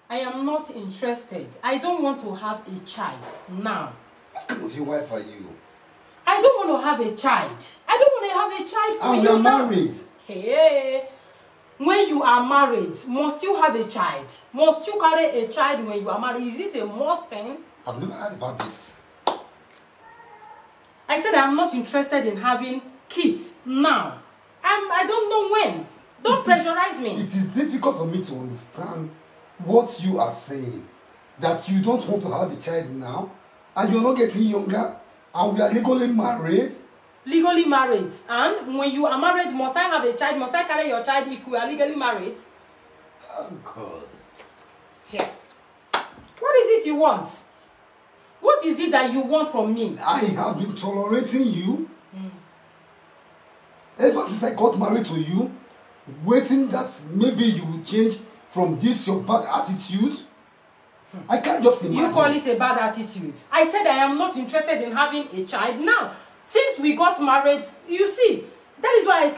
I am not interested. I don't want to have a child now. What kind of a wife are you? I don't want to have a child. I don't want to have a child for and you. And we are married. Hey, when you are married, must you have a child? Must you carry a child when you are married? Is it a must thing? I've never heard about this. I said I am not interested in having kids now. I don't know when. Don't pressurize me. It is difficult for me to understand what you are saying. That you don't want to have a child now, and you're not getting younger, and we are legally married. Legally married. And when you are married, must I have a child? Must I carry your child if we are legally married? Oh, God. Here. What is it you want? What is it that you want from me? I have been tolerating you ever since I got married to you, waiting that maybe you will change from this your bad attitude. I can't just imagine. You call it a bad attitude. I said I am not interested in having a child now. Since we got married, you see, that is why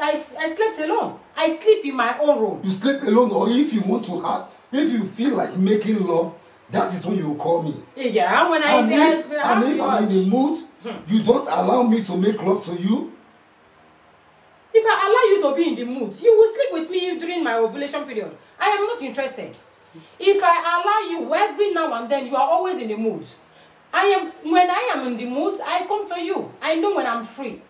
I slept alone. I sleep in my own room. You sleep alone, or if you want to have, if you feel like making love, that is when you will call me. Yeah, when if I'm in the mood, you don't allow me to make love to you. If I allow you to be in the mood, you will sleep with me during my ovulation period. I am not interested. If I allow you every now and then, you are always in the mood. When I am in the mood, I come to you. I know when I'm free.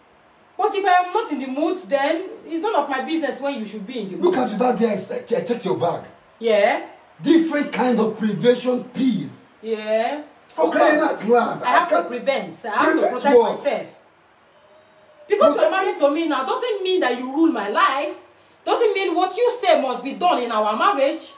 But if I am not in the mood, then it's none of my business when you should be in the mood. Look at you that day, I checked your bag. Yeah. Different kind of prevention pills. Yeah. For crying out loud. I have to prevent. I have to protect myself. Because you're married to me now doesn't mean that you rule my life. Doesn't mean what you say must be done in our marriage.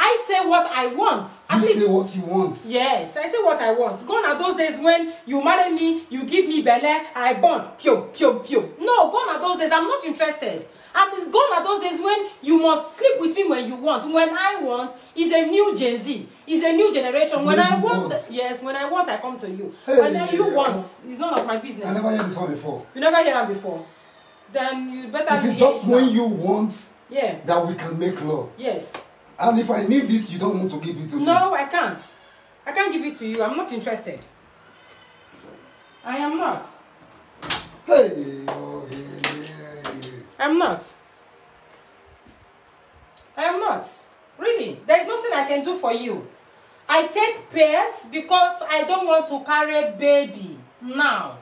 I say what I want. You say what you want. Yes, I say what I want. Gone are those days when you marry me, you give me belle, I born. Pio, pio, pio. No, gone are those days. I'm not interested. And gone are those days when you must sleep with me when you want. When I want is a new Gen Z. It's a new generation. When I want, yes, when I want, I come to you. Hey, when you want, it's none of my business. I never heard this one before. You never heard that before? Then you better. It is just when you want that we can make love. Yes. And if I need it, you don't want to give it to me. No, I can't. I can't give it to you. I'm not interested. I am not. Hey, oh, hey. I'm not. I am not. Really. There's nothing I can do for you. I take pills because I don't want to carry a baby now.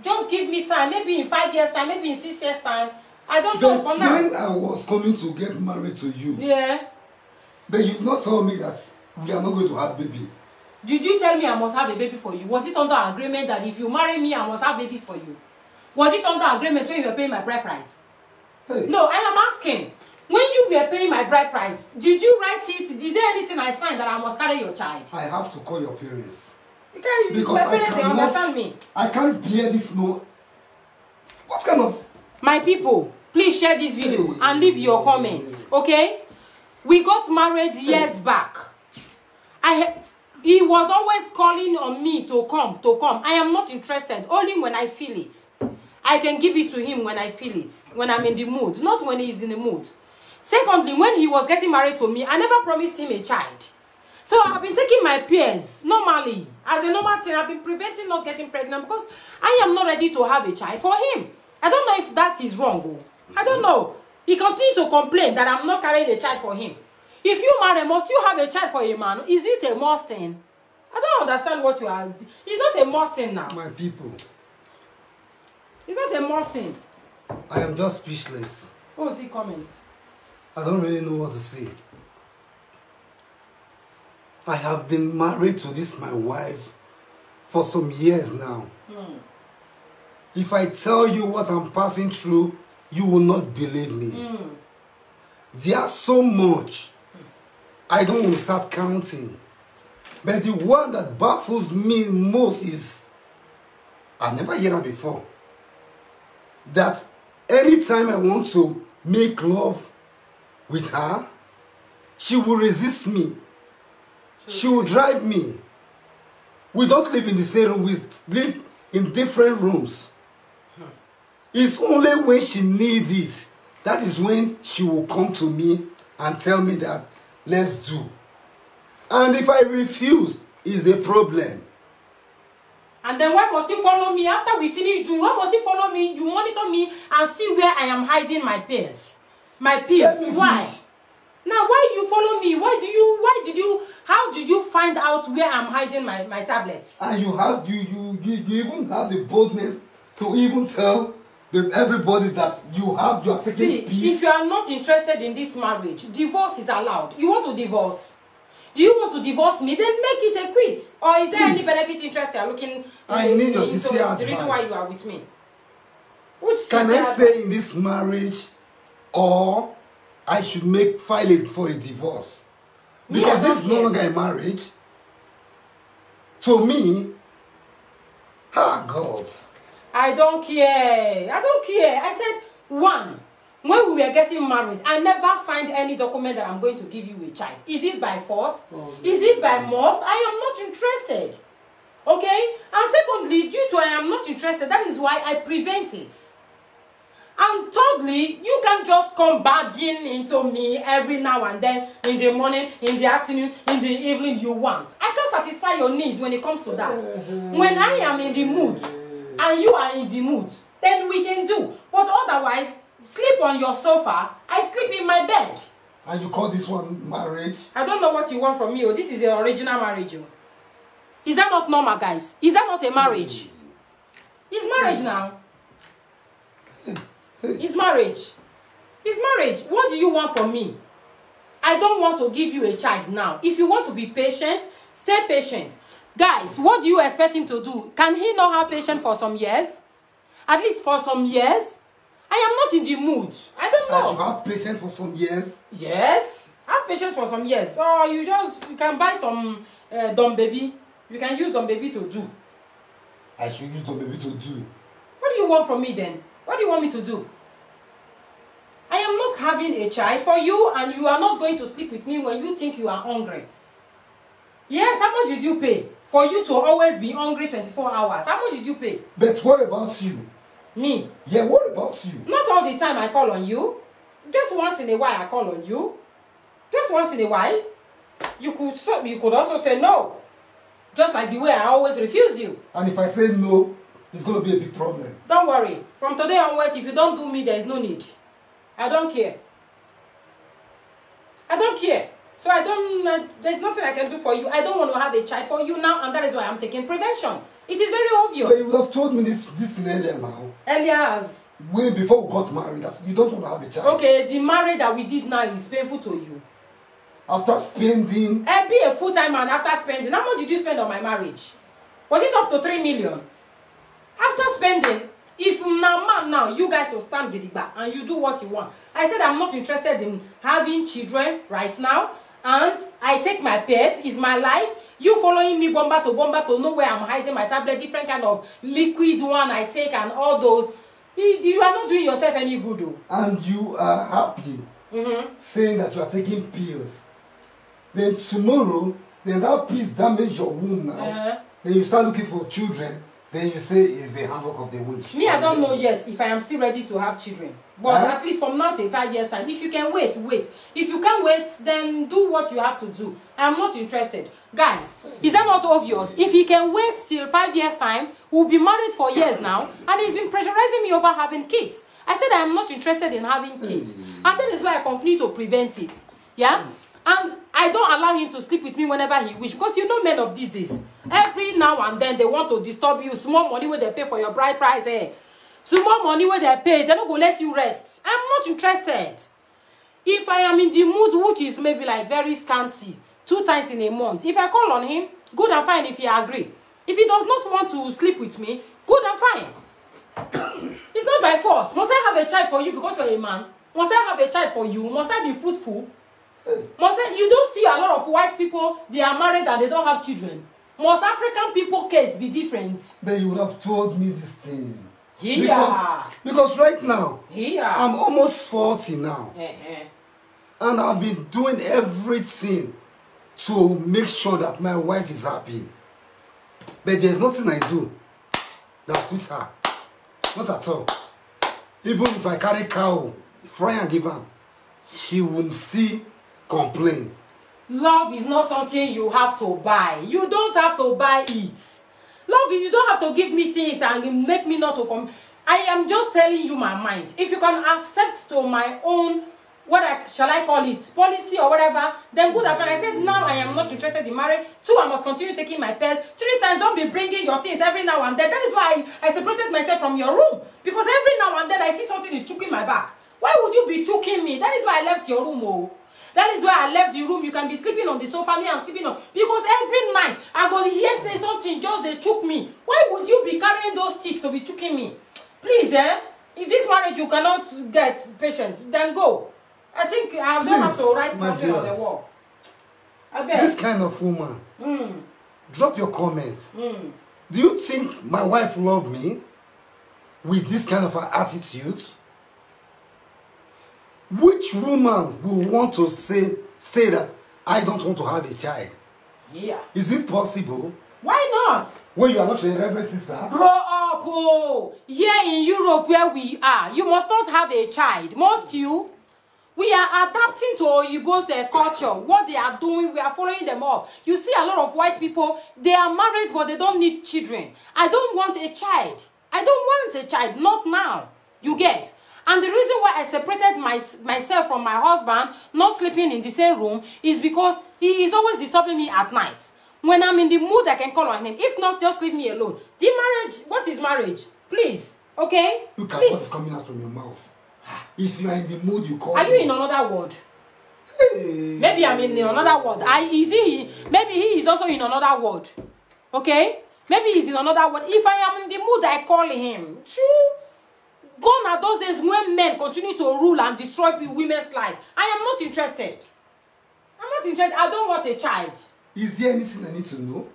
Just give me time. Maybe in 5 years' time, maybe in 6 years' time. I don't know for now. When I was coming to get married to you, but you've not told me that we are not going to have baby. Did you tell me I must have a baby for you? Was it under agreement that if you marry me, I must have babies for you? Was it under agreement when you were paying my bride price? Hey. No, I am asking. When you were paying my bride price, did you write it? Is there anything I signed that I must carry your child? I have to call your parents. Because my parents, they understand me. I can't bear this no. What kind of... My people, please share this video and leave your comments, okay? We got married years back. He was always calling on me to come. I am not interested, only when I feel it. I can give it to him when I feel it, when I'm in the mood, not when he's in the mood. Secondly, when he was getting married to me, I never promised him a child. So I've been taking my pills normally. As a normal thing, I've been preventing not getting pregnant because I am not ready to have a child for him. I don't know if that is wrong. I don't know. He continues to complain that I'm not carrying a child for him. If you marry, must you have a child for a man? Is it a must thing? I don't understand what you are. It's not a must thing now. My people. It's not a must thing. I am just speechless. What was the comment? I don't really know what to say. I have been married to this my wife for some years now. If I tell you what I'm passing through, you will not believe me. There's so much. I don't want to start counting. But the one that baffles me most is, I've never heard that before, that anytime I want to make love with her, she will resist me. She will drive me. We don't live in the same room. We live in different rooms. It's only when she needs it, that is when she will come to me and tell me that, let's do. And if I refuse, it's a problem. And then why must you follow me? After we finish doing, why must you follow me? You monitor me and see where I am hiding my pills. My pills. Why? Now, why you follow me? How did you find out where I'm hiding my tablets? And you even have the boldness to even tell everybody that you are taking peace. If you are not interested in this marriage, divorce is allowed. You want to divorce? Do you want to divorce me? Then make it a quit. Or is there any benefit interest you are looking? I need your sincere advice. The reason why you are with me. Can I stay in this marriage, or I should file it for a divorce? Because this is no longer a marriage. To me, God. I don't care. I said, one, when we were getting married, I never signed any document that I'm going to give you a child. Is it by force? Is it by must? I am not interested. Okay? And secondly, due to I am not interested, that is why I prevent it. And thirdly, you can't just come barging into me every now and then, in the morning, in the afternoon, in the evening you want. I can satisfy your needs when it comes to that. When I am in the mood, and you are in the mood, then we can do. But otherwise, sleep on your sofa, I sleep in my bed. And you call this one marriage? I don't know what you want from me. Oh. This is the original marriage. Oh. Is that not normal, guys? Is that not a marriage? It's marriage now. It's marriage. It's marriage. What do you want from me? I don't want to give you a child now. If you want to be patient, stay patient. Guys, what do you expect him to do? Can he not have patience for some years? At least for some years? I am not in the mood. I don't know. I should have patience for some years? Yes. Have patience for some years. Or you can buy some Don Baby. You can use Don Baby to do. I should use Don Baby to do. What do you want from me then? What do you want me to do? I am not having a child for you, and you are not going to sleep with me when you think you are hungry. Yes, how much did you pay for you to always be hungry 24 hours? How much did you pay? But what about you? Me? Yeah, what about you? Not all the time I call on you. Just once in a while I call on you. Just once in a while. You could also say no. Just like the way I always refuse you. And if I say no, it's going to be a big problem. Don't worry. From today onwards, if you don't do me, there is no need. I don't care. I don't care. So there's nothing I can do for you. I don't want to have a child for you now, and that is why I'm taking prevention. It is very obvious. But you would have told me this earlier now. Earlier as? Way before we got married, that you don't want to have a child. Okay, the marriage that we did now is painful to you. After spending... Be a full-time man after spending. How much did you spend on my marriage? Was it up to 3 million? After spending, if now you guys will stand gidigba and you do what you want. I said I'm not interested in having children right now, and I take my pills. It's my life. You following me bomba to know where I'm hiding my tablet, different kind of liquid one I take, and all those. You are not doing yourself any good though. And you are happy saying that you are taking pills. Then tomorrow, then that piece damage your womb now. Then you start looking for children. Then you say it's the handwork of the witch. Me, I don't know yet if I am still ready to have children. But at least from now till 5 years time, if you can wait, wait. If you can't wait, then do what you have to do. I am not interested. Guys, is that not obvious? If he can wait till 5 years time, we'll be married for years now, and he's been pressurizing me over having kids. I said I am not interested in having kids. And that is why I continue to prevent it. Yeah? And I don't allow him to sleep with me whenever he wishes. Because you know men of these days. Every now and then they want to disturb you. Small money where they pay for your bride price. Small money where they pay. They're not going to let you rest. I'm not interested. If I am in the mood, which is maybe like very scanty, 2 times in a month, if I call on him, good and fine if he agree. If he does not want to sleep with me, good and fine. It's not by force. Must I have a child for you because you're a man? Must I have a child for you? Must I be fruitful? You don't see a lot of white people, they are married and they don't have children. Must African people case be different? Then you would have told me this thing. Yeah. Because right now, yeah. I'm almost 40 now. And I've been doing everything to make sure that my wife is happy. But there's nothing I do that suits her. Not at all. Even if I carry cow, fry and give her, she will still complain. Love is not something you have to buy. You don't have to buy it. Love is, you don't have to give me things and make me not to come. I am just telling you my mind. If you can accept to my own, shall I call it, policy or whatever, then good. And I said, now I am not interested in marriage. 2, I must continue taking my pets. 3 times, don't be bringing your things every now and then. That is why I separated myself from your room. Because every now and then I see something is choking my back. Why would you be choking me? That is why I left your room, oh. That is why I left the room. You can be sleeping on the sofa, me I'm sleeping on. Because every night I go here say something, just they choke me. Why would you be carrying those sticks to be choking me? Please, if this marriage you cannot get patience, then go. I think I don't have to write something on the wall. I bet. This kind of woman, drop your comments. Do you think my wife love me with this kind of attitude? Which woman will want to say that I don't want to have a child? Yeah. Is it possible? Why not? When you are not a reverend sister? Grow up, oh. Here in Europe where we are, you must not have a child. Must you? We are adapting to Oyibo's culture. What they are doing, we are following them up. You see a lot of white people, they are married but they don't need children. I don't want a child. I don't want a child. Not now. You get? And the reason why I separated myself from my husband, not sleeping in the same room, is because he is always disturbing me at night. When I'm in the mood, I can call on him. If not, just leave me alone. The marriage, what is marriage? Please, okay? Look at what is coming out from your mouth. If you are in the mood, you call Are me. you in another word? Hey. Maybe I'm in another word. Maybe he is also in another word. Okay? Maybe he's in another word. If I am in the mood, I call him. True. Gone are those days when men continue to rule and destroy women's life. I am not interested. I'm not interested. I don't want a child. Is there anything I need to know?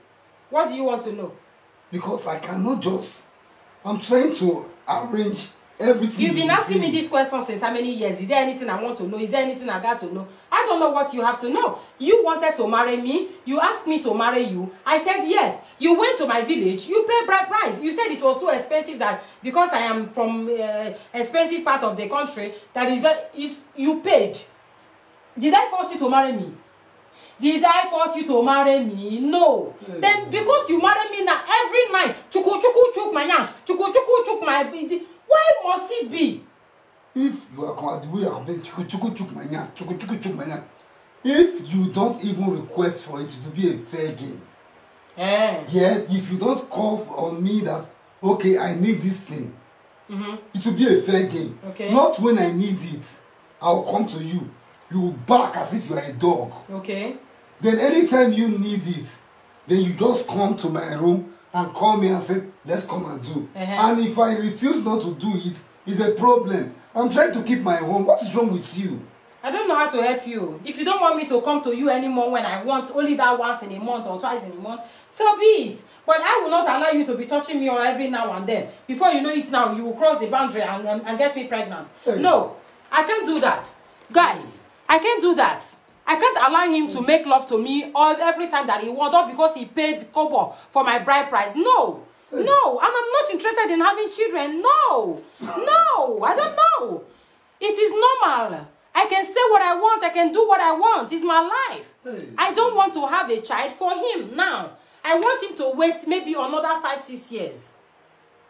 What do you want to know? Because I cannot just... I'm trying to arrange everything. You've been asking me this question since how many years? Is there anything I want to know? Is there anything I got to know? I don't know what you have to know. You wanted to marry me. You asked me to marry you. I said yes. You went to my village. You paid bride price. You said it was too expensive that because I am from expensive part of the country, that is you paid. Did I force you to marry me? Did I force you to marry me? No. Then because you marry me now every night, chuku chuku chuk my nyash, chuku chuku chuk my. Why must it be? If you are the way you are complaining, chuku chuku chuk my nyash, chuku chuku chuk my nyash. If you don't even request for it to be a fair game, yeah, if you don't call on me that okay, I need this thing, it will be a fair game. Okay. Not when I need it, I'll come to you. You will bark as if you are a dog. Okay. Then anytime you need it, then you just come to my room and call me and say, let's come and do. And if I refuse not to do it, it's a problem. I'm trying to keep my home. What is wrong with you? I don't know how to help you. If you don't want me to come to you anymore when I want, only that once in a month or twice in a month, so be it. But I will not allow you to be touching me every now and then. Before you know it now, you will cross the boundary and get me pregnant. Hey. No, I can't do that. Guys, I can't do that. I can't allow him to make love to me every time that he wants, or because he paid kobo for my bride price. No. No, and I'm not interested in having children. No. No, I don't know. It is normal. I can say what I want. I can do what I want. It's my life. I don't want to have a child for him now. I want him to wait maybe another 5-6 years.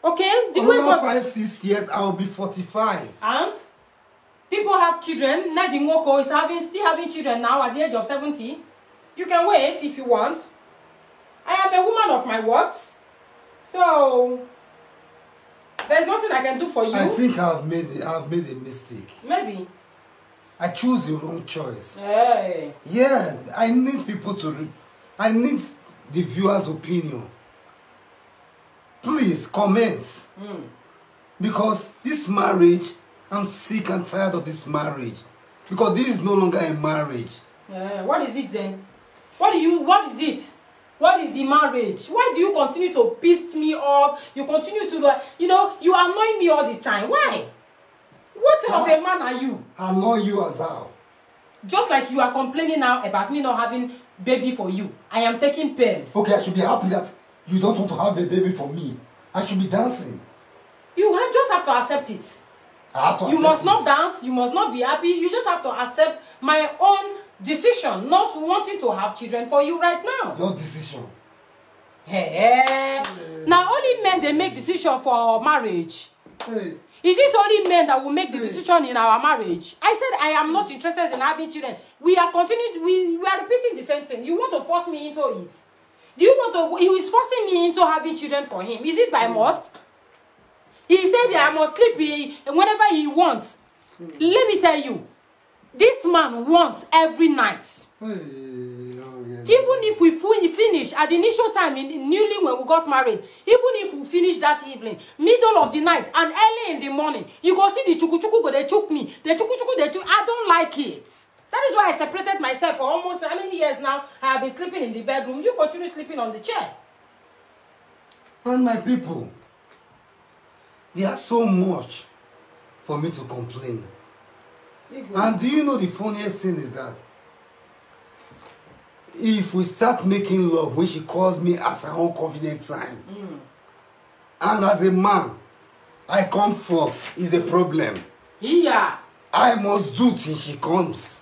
Okay? Another 5-6 years, I'll be 45. And? People have children. Nadi Nwoko is still having children now at the age of 70. You can wait if you want. I am a woman of my words. So, there's nothing I can do for you. I think I've made a mistake. Maybe. I choose the wrong choice. Hey. Yeah, I need people to... I need the viewer's opinion. Please, comment. Because this marriage... I'm sick and tired of this marriage. Because this is no longer a marriage. What is it then? What is it? What is the marriage? Why do you continue to piss me off? You continue to, you annoy me all the time. Why? What kind of a man are you? Annoy you as how? Just like you are complaining now about me not having baby for you. I am taking pills. Okay, I should be happy that you don't want to have a baby for me. I should be dancing. You just have to accept it. I have to accept you must it. not dance. You must not be happy. You just have to accept my own decision not wanting to have children for you right now. Your decision. Hey. Now only men they make decision for marriage. Hey. Is it only men that will make the decision in our marriage? I said I am not interested in having children. We are continuing. We are repeating the same thing. You want to force me into it? Do you want to? He is forcing me into having children for him. Is it by must? He said I must sleep whenever he wants. Let me tell you, this man wants every night. Even if we finish at the initial time newly when we got married, even if we finish that evening, middle of the night and early in the morning, you go see the chuku go they choke me. The chuku they choke. I don't like it. That is why I separated myself for almost how many years now. I have been sleeping in the bedroom. You continue sleeping on the chair. And my people, there are so much for me to complain. And do you know the funniest thing is that if we start making love when she calls me at her own convenient time, and as a man, I come first, is a problem. Yeah. I must do till she comes.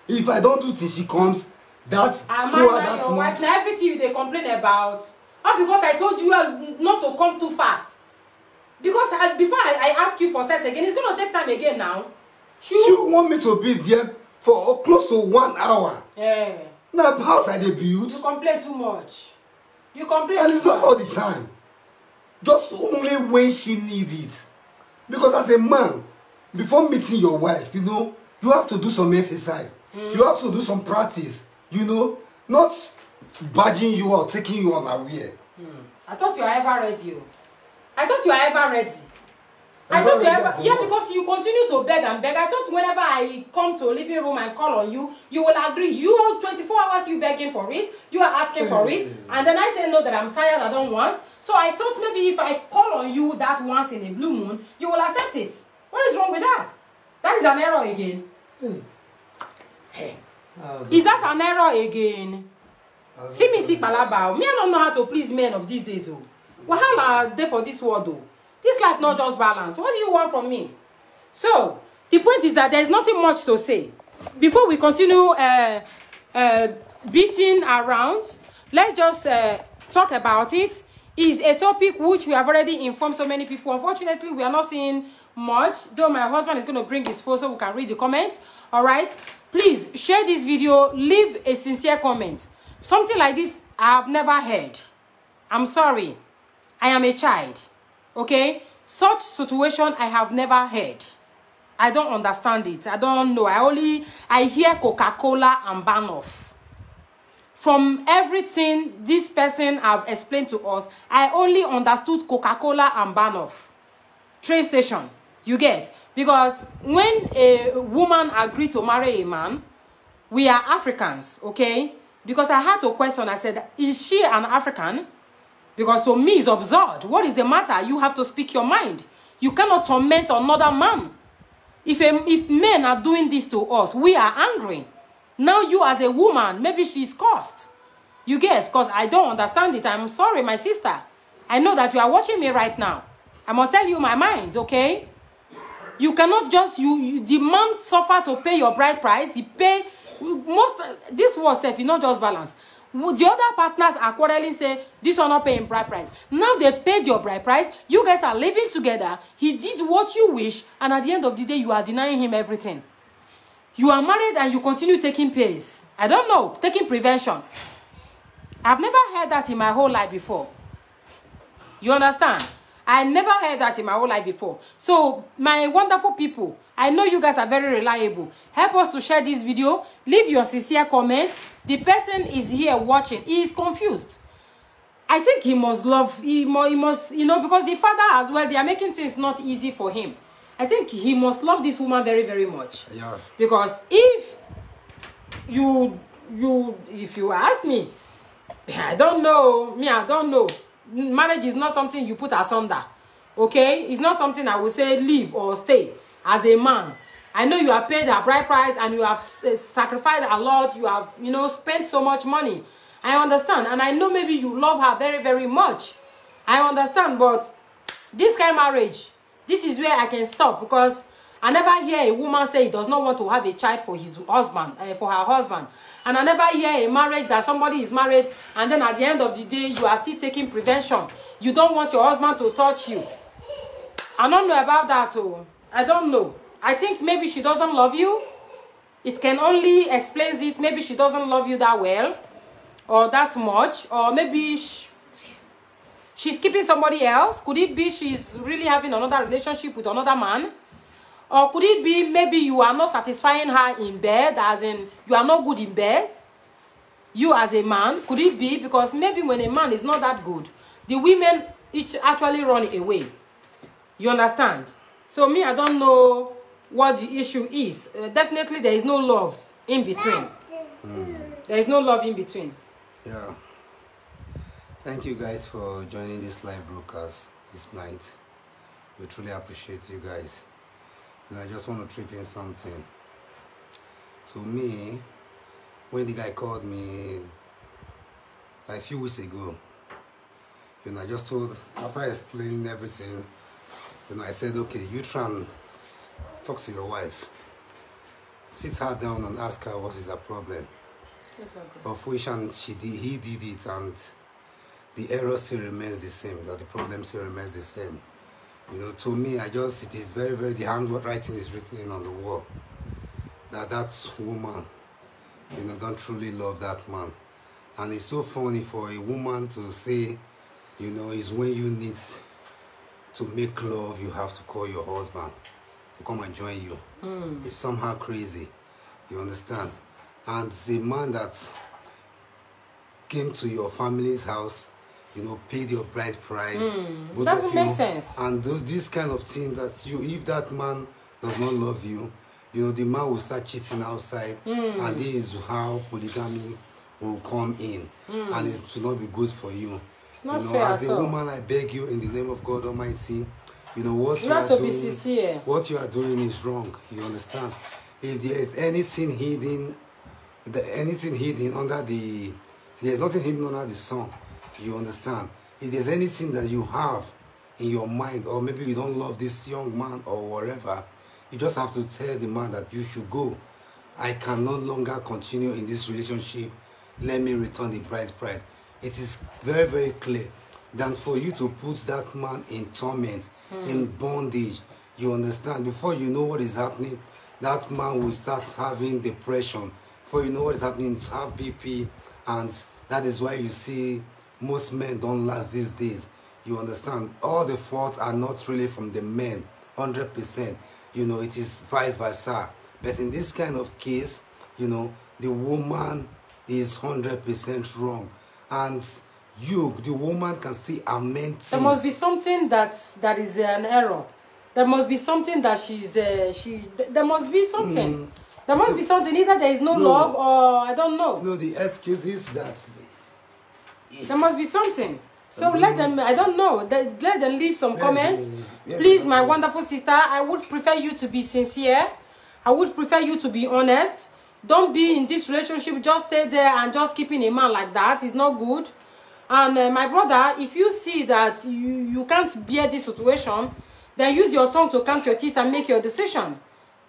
If I don't do till she comes, that's throughout that month. Wife, now everything they complain about. Oh, because I told you not to come too fast. Because before I ask you for sex again, it's going to take time again now. She want me to be there for close to 1 hour. Yeah. Now, house I build. You complain too much. You complain and too it's not much. all the time. Just only when she needs it. Because as a man, before meeting your wife, you know, you have to do some exercise. You have to do some practice. You know, not badging you or taking you unaware. I thought you were ever ready. I thought you were ever ready. I thought you ever, yeah, because you continue to beg and beg. I thought whenever I come to a living room and call on you, you will agree. You 24 hours you begging for it, you are asking for it, and then I say no, that I'm tired, I don't want. So I thought maybe if I call on you that once in a blue moon, you will accept it. What is wrong with that? That is an error again. Hey. Is that an error again? See me sick palaba. Me I don't know how to please men of these days. Wahala are there for this world though. This life not just balance. What do you want from me? So, the point is that there is nothing much to say. Before we continue beating around, let's just talk about it. It's a topic which we have already informed so many people. Unfortunately, we are not seeing much, though my husband is going to bring his phone so we can read the comments. All right? Please, share this video. Leave a sincere comment. Something like this, I have never heard. I'm sorry. I am a child. Okay, such situation I have never heard. I don't understand it. I don't know. I hear Coca-Cola and Banoff. From everything this person have explained to us, I only understood Coca-Cola and Banoff. Train station, you get? Because when a woman agreed to marry a man, we are Africans, okay? Because I had to question, I said, is she an African? Because to me, it's absurd. What is the matter? You have to speak your mind. You cannot torment another man. If men are doing this to us, we are angry. Now you as a woman, maybe she's cursed. You get? Because I don't understand it. I'm sorry, my sister. I know that you are watching me right now. I must tell you my mind, okay? You cannot just, the man suffer to pay your bride price. He pay, this was safe, not just balance. The other partners are quarreling, say, this one not paying bride price. Now they paid your bride price. You guys are living together. He did what you wish. And at the end of the day, you are denying him everything. You are married and you continue taking pills. I don't know. Taking prevention. I've never heard that in my whole life before. You understand? I never heard that in my whole life before. So, my wonderful people, I know you guys are very reliable. Help us to share this video. Leave your sincere comment. The person is here watching. He is confused. I think he must love, he must, you know, because the father as well, they are making things not easy for him. I think he must love this woman very, very much. Yeah. Because if you ask me, I don't know. I don't know. Marriage is not something you put asunder. Okay? It's not something I would say leave or stay as a man. I know you have paid her bride price and you have sacrificed a lot. You have, you know, spent so much money. I understand. And I know maybe you love her very, very much. I understand. But this kind of marriage, this is where I can stop. Because I never hear a woman say he does not want to have a child for his husband, for her husband. And I never hear a marriage that somebody is married and then at the end of the day, you are still taking prevention. You don't want your husband to touch you. I don't know about that. Oh, I don't know. I think maybe she doesn't love you. It can only explain it. Maybe she doesn't love you that well or that much. Or maybe she's keeping somebody else. Could it be she's really having another relationship with another man? Or could it be maybe you are not satisfying her in bed, as in you are not good in bed? You as a man, could it be? Because maybe when a man is not that good, the women each actually run away. You understand? So me, I don't know what the issue is. Definitely there is no love in between. There is no love in between. Yeah. Thank you guys for joining this live broadcast this night. We truly appreciate you guys. And I just want to trip in something. To me, when the guy called me a few weeks ago, I just told, after explaining everything, I said, okay, you try and talk to your wife. Sit her down and ask her what is her problem. Of which he did it, and the error still remains the same, that the problem still remains the same. To me, it is very, very, the handwriting is written on the wall. That woman, don't truly love that man. And it's so funny for a woman to say, it's when you need to make love, you have to call your husband to come and join you. It's somehow crazy. You understand? And the man that came to your family's house, paid your bride price. Doesn't make sense. And this kind of thing that if that man does not love you, the man will start cheating outside. And this is how polygamy will come in. And it will not be good for you. It's not fair as a all. woman, I beg you in the name of God Almighty, what you you have are to doing, be sincere. what you are doing is wrong. You understand? If there is anything hidden, under there's nothing hidden under the sun. You understand? If there's anything that you have in your mind, or maybe you don't love this young man or whatever, you just have to tell the man that you should go. I can no longer continue in this relationship. Let me return the bride price. It is very, very clear than for you to put that man in torment, in bondage. You understand? Before you know what is happening, that man will start having depression. Before you know what is happening, to have BP, and that is why you see most men don't last these days. You understand? All the faults are not really from the men, 100%. It is vice versa. But in this kind of case, the woman is 100% wrong. And the woman can still amend things. There must be something that is an error. There must be something that there must be something. There must be something. Either there is no love, or I don't know. No, the excuse is that there must be something. So let them, I don't know, let them leave some comments. Yes, Please, my wonderful sister, I would prefer you to be sincere. I would prefer you to be honest. Don't be in this relationship, just stay there and just keeping a man like that. It's not good. And my brother, if you see that you can't bear this situation, then use your tongue to count your teeth and make your decision.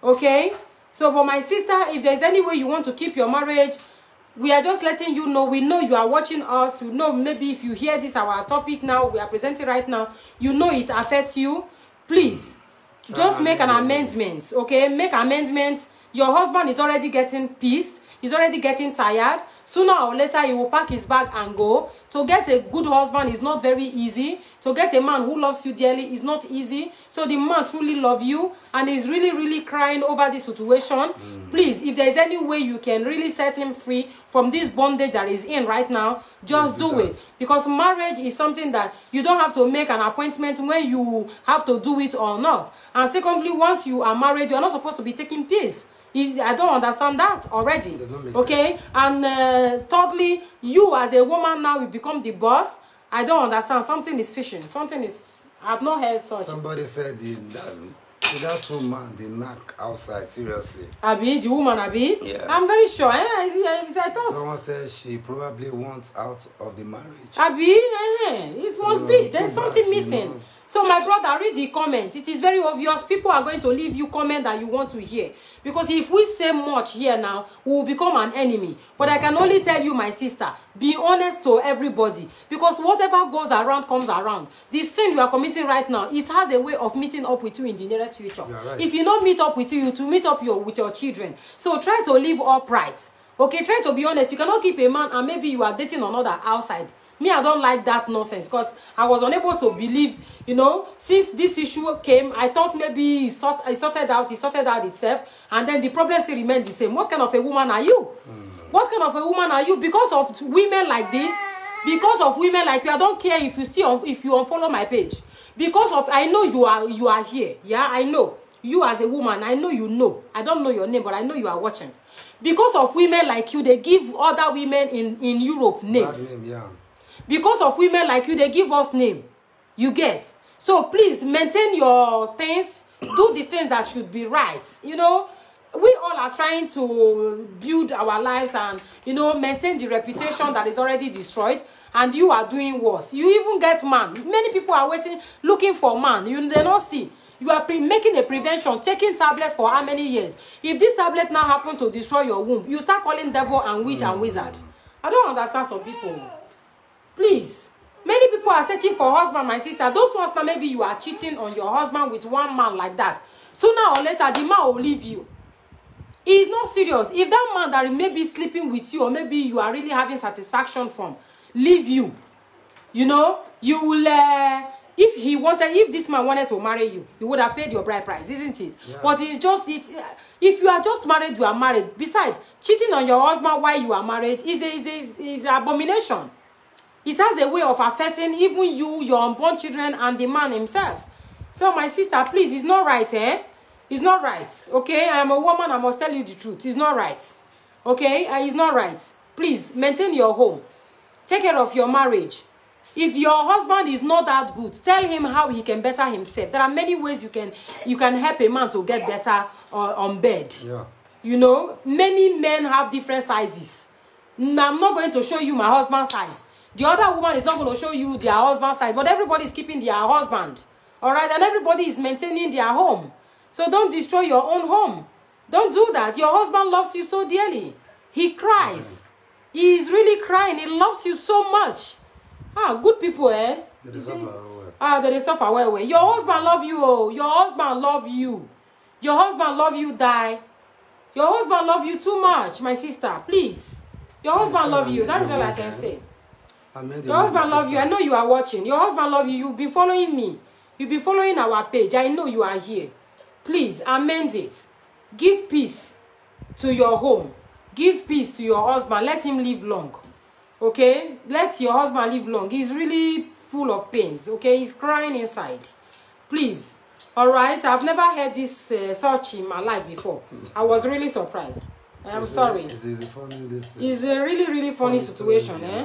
Okay? So, but my sister, if there's any way you want to keep your marriage, we are just letting you know. We know you are watching us. We know maybe if you hear this, our topic now, we are presenting right now, it affects you. Please, just make an amendment, okay? Make amendments. Your husband is already getting pissed. He's already getting tired. Sooner or later, he will pack his bag and go. To get a good husband is not very easy. To get a man who loves you dearly is not easy. So the man truly loves you and is really, really crying over this situation. Please, if there is any way you can really set him free from this bondage that he's in right now, just do it. Because marriage is something that you don't have to make an appointment when you have to do it or not. And secondly, once you are married, you are not supposed to be taking pills. I don't understand that already. Okay? Sense. And thirdly, you as a woman now, you become the boss. I don't understand. Something is fishing. Something is... I've not heard such. Somebody said See that two man, they knock outside, seriously. Abi, the woman, Abi? Yeah. I'm very sure. I thought. Someone said she probably wants out of the marriage. Abi, it must be. There's something missing. You know. So my brother, read the comment. It is very obvious. People are going to leave you comment that you want to hear. Because if we say much here now, we will become an enemy. But I can only tell you, my sister, be honest to everybody. Because whatever goes around comes around. The sin you are committing right now, it has a way of meeting up with you in the nearest future. Right. If you not meet up with you, to meet up with your children. So try to live upright. Okay, try to be honest. You cannot keep a man and maybe you are dating another outside. Me, I don't like that nonsense because I was unable to believe, you know, since this issue came, I thought maybe it sorted out itself, and then the problem still remained the same. What kind of a woman are you? What kind of a woman are you? Because of women like this, because of women like you, I don't care if you unfollow my page. Because of, I know you are here. Yeah, I know. You as a woman, I know you know. I don't know your name, but I know you are watching. Because of women like you, they give other women in Europe names. Name, yeah. Because of women like you, they give us name. You get. So please maintain your things. Do the things that should be right. You know, we all are trying to build our lives and, you know, maintain the reputation that is already destroyed. And you are doing worse. You even get man. Many people are waiting, looking for man. They don't see. You are making a prevention, taking tablets for how many years? If this tablet now happen to destroy your womb, you start calling devil and witch and wizard. I don't understand some people. Please, many people are searching for husband, my sister. Those ones now, maybe you are cheating on your husband with one man like that. Sooner or later, the man will leave you. He is not serious. If that man that may be sleeping with you, or maybe you are really having satisfaction from, leave you, you know, you will, if this man wanted to marry you, he would have paid your bride price, isn't it? Yeah. But it's just, if you are just married, you are married. Besides, cheating on your husband while you are married is an abomination. It has a way of affecting even you, your unborn children, and the man himself. So, my sister, please, it's not right, eh? It's not right, okay? I am a woman, I must tell you the truth. It's not right, okay? It's not right. Please, maintain your home. Take care of your marriage. If your husband is not that good, tell him how he can better himself. There are many ways you can help a man to get better on bed. Yeah. You know, many men have different sizes. I'm not going to show you my husband's size. The other woman is not going to show you their husband's side, but everybody is keeping their husband. All right? And everybody is maintaining their home. So don't destroy your own home. Don't do that. Your husband loves you so dearly. He cries. He is really crying. He loves you so much. Good people, eh? They suffer well. They suffer well. Your husband love you, oh. Your husband love you. Your husband love you, die. Your husband love you too much, my sister. Please. Your husband love you. That is all I can say. Your husband love you. I know you are watching. Your husband love you. You've been following me. You've been following our page. I know you are here. Please amend it. Give peace to your home. Give peace to your husband. Let him live long. Okay? Let your husband live long. He's really full of pains. Okay? He's crying inside. Please. Alright? I've never heard this such in my life before. I was really surprised. I am sorry. It's a really, really funny situation. Eh?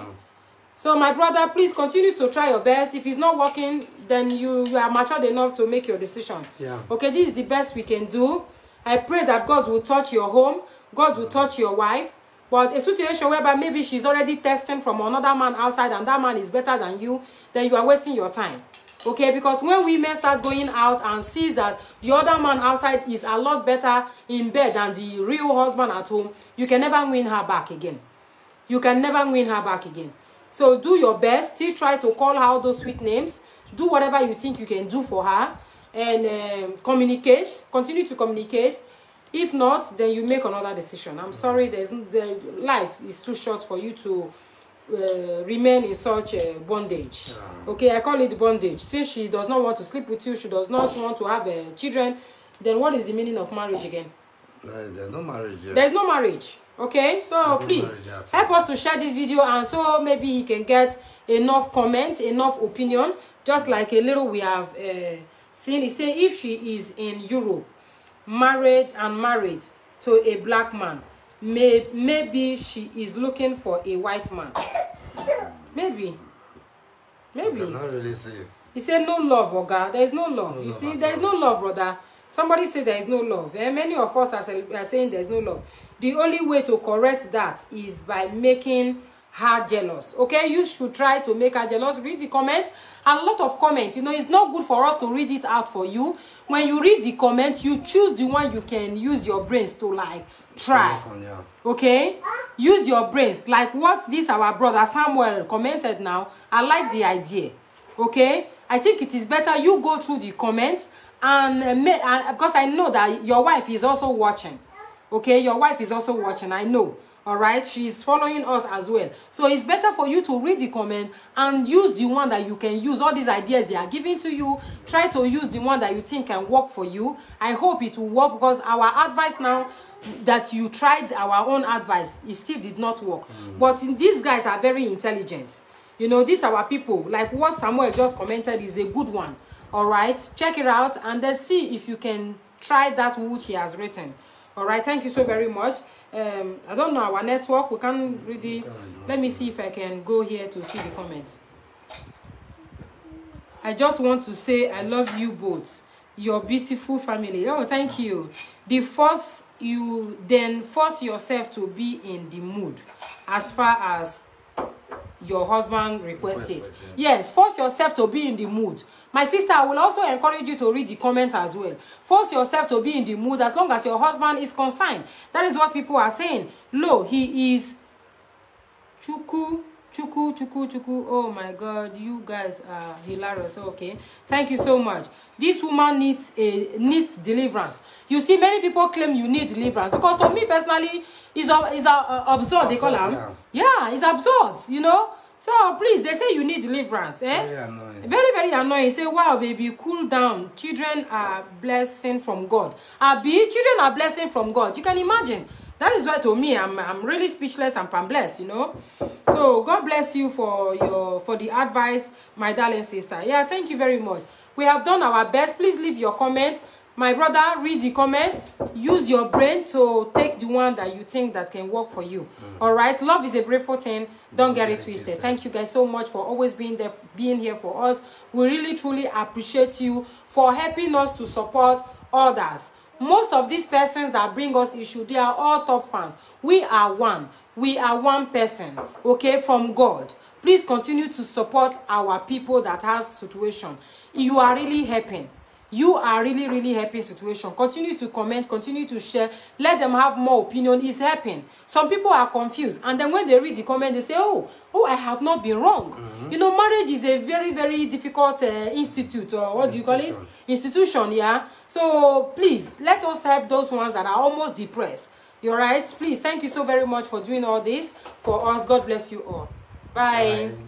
So my brother, please continue to try your best. If it's not working, then you are matured enough to make your decision. Yeah. Okay, this is the best we can do. I pray that God will touch your home. God will touch your wife. But a situation whereby maybe she's already testing from another man outside and that man is better than you, then you are wasting your time. Okay, because when women start going out and sees that the other man outside is a lot better in bed than the real husband at home, you can never win her back again. You can never win her back again. So do your best. Still try to call her all those sweet names. Do whatever you think you can do for her. And communicate. Continue to communicate. If not, then you make another decision. I'm sorry, the life is too short for you to remain in such bondage. Okay, I call it bondage. Since she does not want to sleep with you, she does not want to have children, then what is the meaning of marriage again? There's no marriage yet. There's no marriage. Okay, so please help us to share this video, and so maybe he can get enough comments, enough opinion, just like a little we have seen. He said if she is in Europe, married to a black man, maybe she is looking for a white man. Maybe. Not really safe. He said no love, Oga. There is no love. You see, there is no love, brother. Somebody said there is no love. Many of us are saying there's no love. The only way to correct that is by making her jealous. Okay, you should try to make her jealous. Read the comments. A lot of comments. You know, it's not good for us to read it out for you. When you read the comment, you choose the one you can use your brains to like try. Okay, use your brains. Like what this our brother Samuel commented now. I like the idea. Okay, I think it is better you go through the comments and because I know that your wife is also watching. Okay, your wife is also watching. I know. All right, she's following us as well. So it's better for you to read the comment and use the one that you can use. All these ideas they are giving to you, try to use the one that you think can work for you. I hope it will work, because our advice now that you tried our own advice, it still did not work. But these guys are very intelligent. You know, these are our people. Like what Samuel just commented is a good one. All right, check it out and then see if you can try that which he has written. All right, thank you so very much. I don't know our network. We can't really. Let me see if I can go here to see the comments. I just want to say I love you both, your beautiful family. Oh, thank you. Then force yourself to be in the mood as far as your husband requested. Yes, force yourself to be in the mood. My sister, I will also encourage you to read the comments as well. Force yourself to be in the mood as long as your husband is concerned. That is what people are saying. Lo, he is chuku. Oh my God, you guys are hilarious. Okay, thank you so much. This woman needs deliverance. You see, many people claim you need deliverance, because to me personally, it's absurd. They call them. Yeah, it's absurd. You know. So please, they say you need deliverance. Very annoying. Very, very annoying. Say, wow, baby, cool down. Children are blessing from God. Children are blessing from God. You can imagine. That is why to me, I'm really speechless and I'm blessed, you know. So God bless you for the advice, my darling sister. Yeah, thank you very much. We have done our best. Please leave your comments. My brother, read the comments. Use your brain to take the one that you think that can work for you. All right. Love is a beautiful thing. Don't get it twisted. Thank you guys so much for always being here for us. We really, truly appreciate you for helping us to support others. Most of these persons that bring us issue, they are all top fans. We are one. We are one person, okay, from God. Please continue to support our people that has situation. You are really helping. You are really, really helping situation. Continue to comment, continue to share. Let them have more opinion. It's helping. Some people are confused. And then when they read the comment, they say, oh, I have not been wrong. You know, marriage is a very, very difficult institute, or what do you call it? Institution, yeah? So please, let us help those ones that are almost depressed. You're right? Please, thank you so very much for doing all this for us. God bless you all. Bye. Bye.